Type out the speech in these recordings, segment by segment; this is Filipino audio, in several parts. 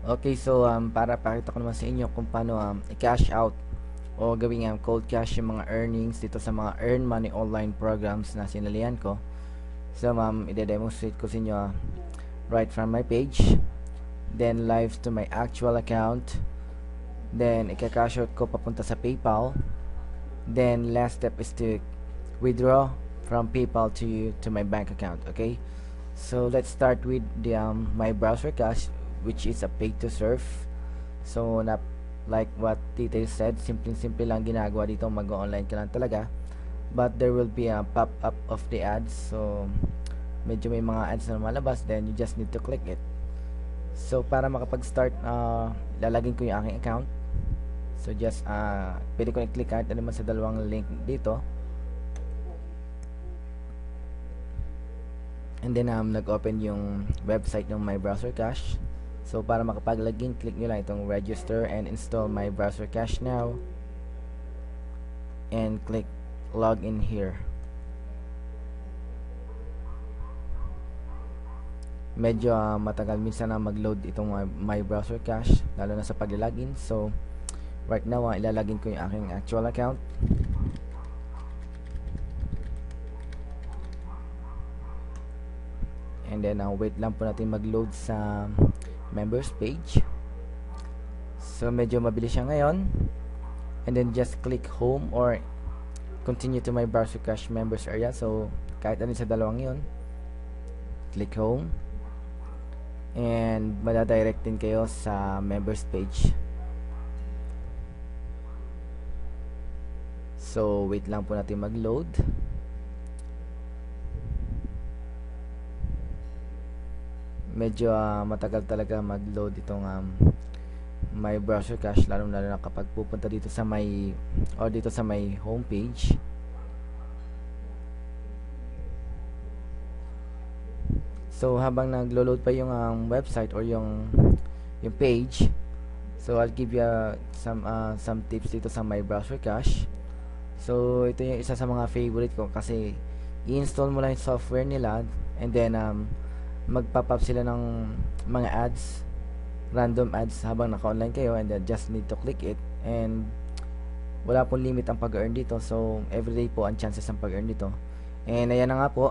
Okay, so para pakita ko naman sa inyo kung paano i-cash out o gawing cold cash yung mga earnings dito sa mga earn money online programs na sinalihan ko. So i-demonstrate ko sa inyo right from my page, then live to my actual account, then i-cash out ko papunta sa PayPal, then last step is to withdraw from PayPal to my bank account. Okay, so let's start with the my browser cash, which is a pay to surf. So like what Tita said, simple lang ginagawa dito, mag-online ka lang talaga, but there will be a pop-up of the ads. So medyo may mga ads na lumalabas, then you just need to click it. So para makapag-start, lalagin ko yung aking account. So just pwede ko i-click kahit ano naman sa dalawang link dito, and then nag-open yung website ng my browser cache. So para makapag-login, click nyo lang itong register and install my browser cache now, and click login here. Medyo matagal minsan na mag-load itong my browser cache, lalo na sa pag-login. So right now ilalagin ko yung aking actual account. And then wait lang po natin mag-load sa members page. So medyo mabilis siya ngayon. And then just click home or continue to my browser cache members area. So kahit ano sa dalawang yun, click home, and madadirect din kayo sa members page. So wait lang po natin mag-load. Medyo matagal talaga mag-load itong my browser cache, lalo na kapag pupunta dito sa my homepage. So habang naglo-load pa yung website or yung page, so I'll give you some tips dito sa my browser cache. So ito yung isa sa mga favorite ko kasi i-install mo lang yung software nila, and then magpop-up sila ng mga ads, random ads habang naka-online kayo, and then just need to click it, and wala pong limit ang pag-earn dito. So everyday po ang chances ng pag-earn dito. And ayan na nga po,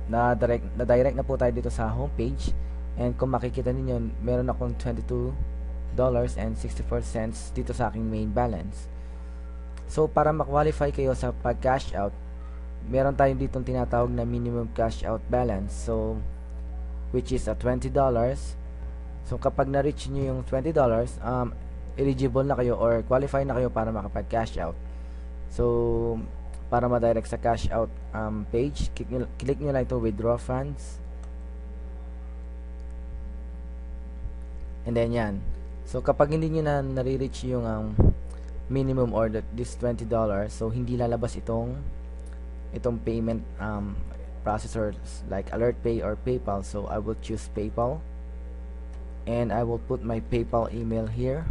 na-direct na po tayo dito sa homepage, and kung makikita ninyo, meron akong $22.64 dito sa aking main balance. So para ma-qualify kayo sa pag-cash out, meron tayong ditong tinatawag na minimum cash out balance, so which is $20. So kapag na-reach nyo yung $20, eligible na kayo or qualify na kayo para makapag-cash out. So para ma-direct sa cash out page, click nyo lang ito, withdraw funds, and then yan. So kapag hindi nyo na nare-reach yung minimum or this $20, so hindi lalabas itong payment processors like AlertPay or PayPal. So I will choose PayPal, and I will put my PayPal email here.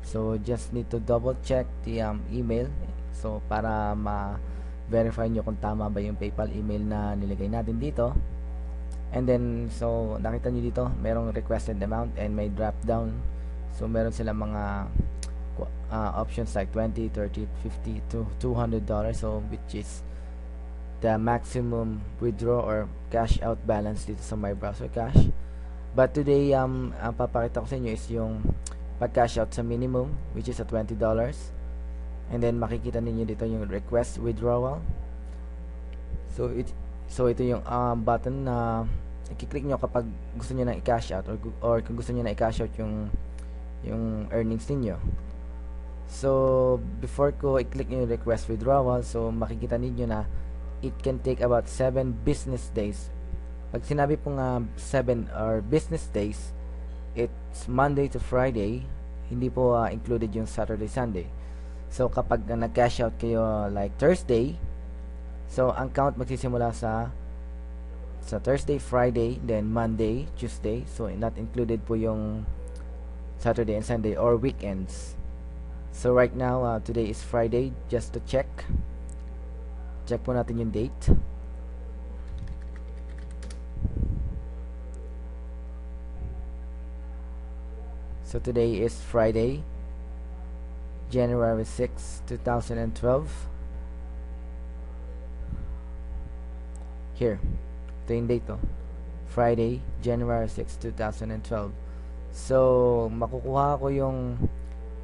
So just need to double check the email, so para ma-verify nyo kung tama ba yung PayPal email na nilagay natin dito. And then so nakita nyo dito merong requested amount and may drop down. So meron sila mga options like 20, 30, 50 to $200, so which is the maximum withdraw or cash out balance dito sa my browser cache. But today ang papakita ko sa inyo is yung pag-cash out sa minimum, which is at $20, and then makikita ninyo dito yung request withdrawal. So ito yung button na i-click nyo kapag gusto niyo nang i-cash out, or kung gusto niyo na i-cash out yung earnings niyo. So before ko i-click yung request withdrawal, so makikita ninyo na it can take about 7 business days. Pag sinabi pong 7 or business days, it's Monday to Friday, hindi po included yung Saturday, Sunday. So kapag nag-cash out kayo like Thursday, so ang count magsisimula sa Thursday, Friday, then Monday, Tuesday. So not included po yung Saturday and Sunday or weekends. So right now, today is Friday. Just to check po natin yung date. So today is Friday, January 6, 2012. Here, ito yung date to. Friday, January 6, 2012. So, makukuha ko yung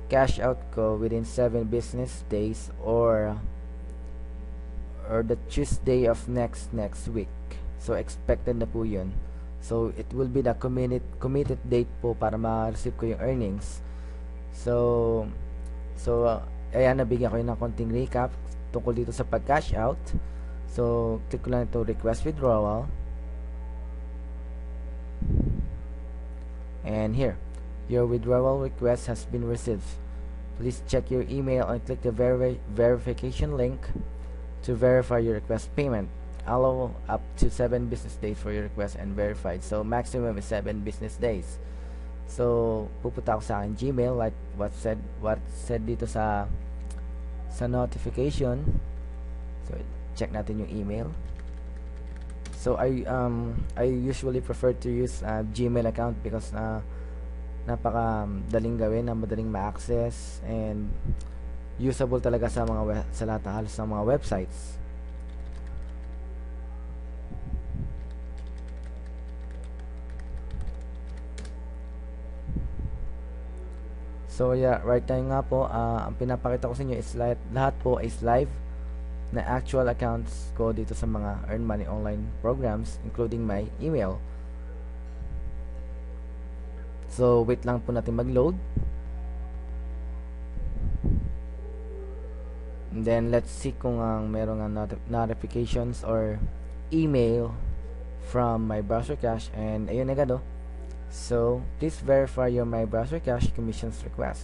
cash out ko within 7 business days or the Tuesday of next week. So, expected na po yun. So, it will be the committed date po para ma-receive ko yung earnings. So, ayan, nabigyan ko yun ng konting recap tungkol dito sa pag-cash out. So, click ko lang ito, request withdrawal. And here, your withdrawal request has been received. Please check your email and click the verification link to verify your request payment. Allow up to 7 business days for your request and verified. So, maximum is 7 business days. So, pupunta ako sa aking Gmail like what said dito sa notification. So, check natin yung email. So, I usually prefer to use Gmail account because napaka daling gawin, madaling ma-access and usable talaga sa lahat ng halos ng mga websites. So yeah, right time nga po, ang pinapakita ko sa inyo is lahat po is live na actual accounts ko dito sa mga Earn Money Online programs, including my email. So wait lang po natin mag-load. And then let's see kung merong notifications or email from my browser cache. And ayun agad oh. So, please verify your My Browser Cache commissions request.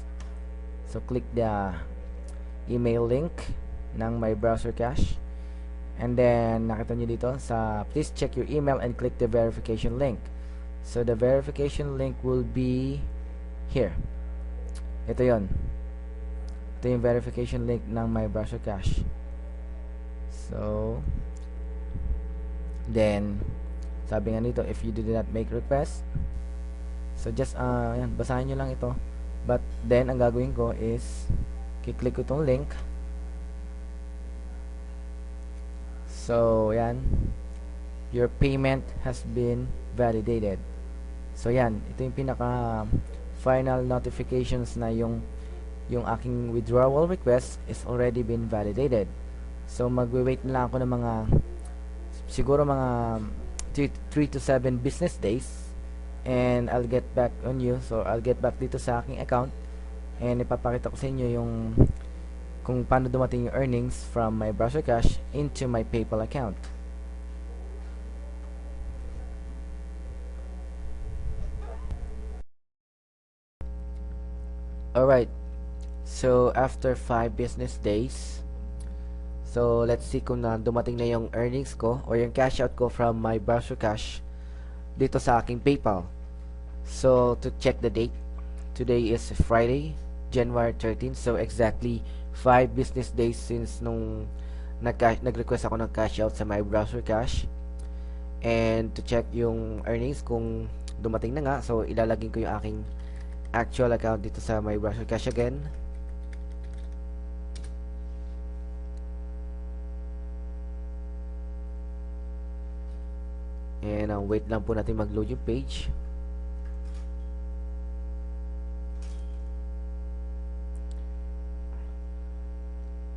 So, click the email link ng My Browser Cache. And then, nakita nyo dito sa please check your email and click the verification link. So, the verification link will be here. Ito yon. Ito yung verification link ng My Browser Cache. So, then, sabi nga dito, if you did not make request, so just yan, basahin nyo lang ito. But then ang gagawin ko is kiklik ko itong link. So yan, your payment has been validated. So yan, ito yung pinaka final notifications na yung aking withdrawal request is already been validated. So magwe-wait na lang ako ng siguro mga 3 to 7 business days. And I'll get back on you. So, I'll get back dito sa aking account. And ipapakita ko sa inyo kung paano dumating yung earnings from my browser cache into my PayPal account. Alright. So, after 5 business days, so let's see kung dumating na yung earnings ko or yung cash out ko from my browser cache dito sa aking PayPal. So, to check the date, today is Friday, January 13. So, exactly 5 business days since nung nag-request ako ng cash out sa my browser cache. And to check yung earnings kung dumating na nga, so ilalagay ko yung aking actual account dito sa my browser cache again. And wait lang po natin mag-load yung page.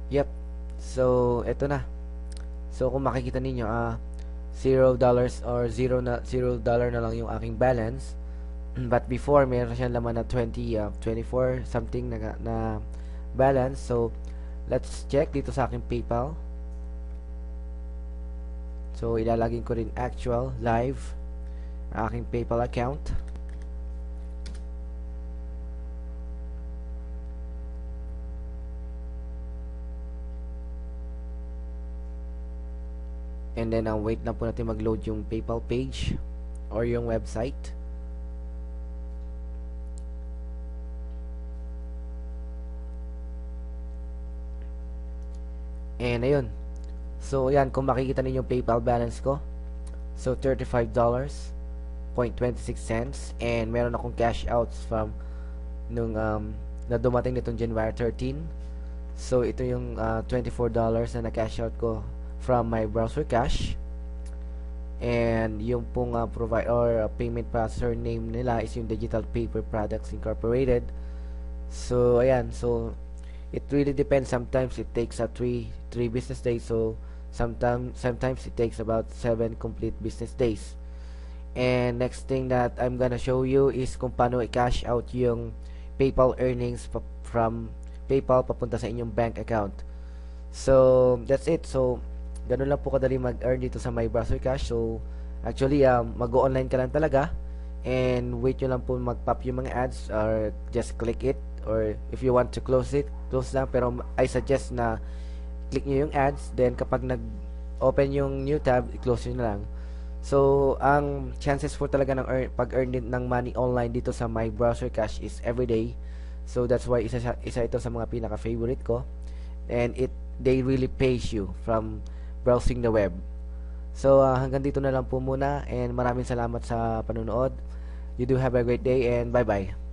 Yep. So, eto na. So, kung makikita ninyo, $0 or $0 na lang yung aking balance. But before, meron siyang laman na 24 something na balance. So, let's check dito sa aking PayPal. So, ilalagay ko rin actual, live, ang aking PayPal account. And then, wait lang po natin mag-load yung PayPal page or yung website. And, ayun. So, yan, kung makikita ninyo yung PayPal balance ko. So, $35.26. And, meron akong cash outs from nung na dumating nitong January 13. So ito yung $24 na na-cash out ko from my browser cash. And yung pong provide or payment processor name nila is yung Digital Paper Products Incorporated. So ayan, so it really depends. Sometimes it takes 3 business days. So sometimes it takes about 7 complete business days. And next thing that I'm gonna show you is kung paano i-cash out yung PayPal earnings from PayPal papunta sa inyong bank account. So that's it. So ganun lang po kadali mag-earn dito sa My Browser Cash. So actually mag-o-online ka lang talaga, and wait nyo lang po mag-pop yung mga ads, or just click it, or if you want to close it, close lang. Pero I suggest na click nyo yung ads, then kapag nag-open yung new tab, i-close nyo na lang. So ang chances for talaga ng pag-earn ng money online dito sa My Browser Cash is everyday. So that's why isa ito sa mga pinaka-favorite ko, and they really pays you from browsing the web. So hanggang dito na lang po muna, and maraming salamat sa panonood. You do have a great day, and bye bye.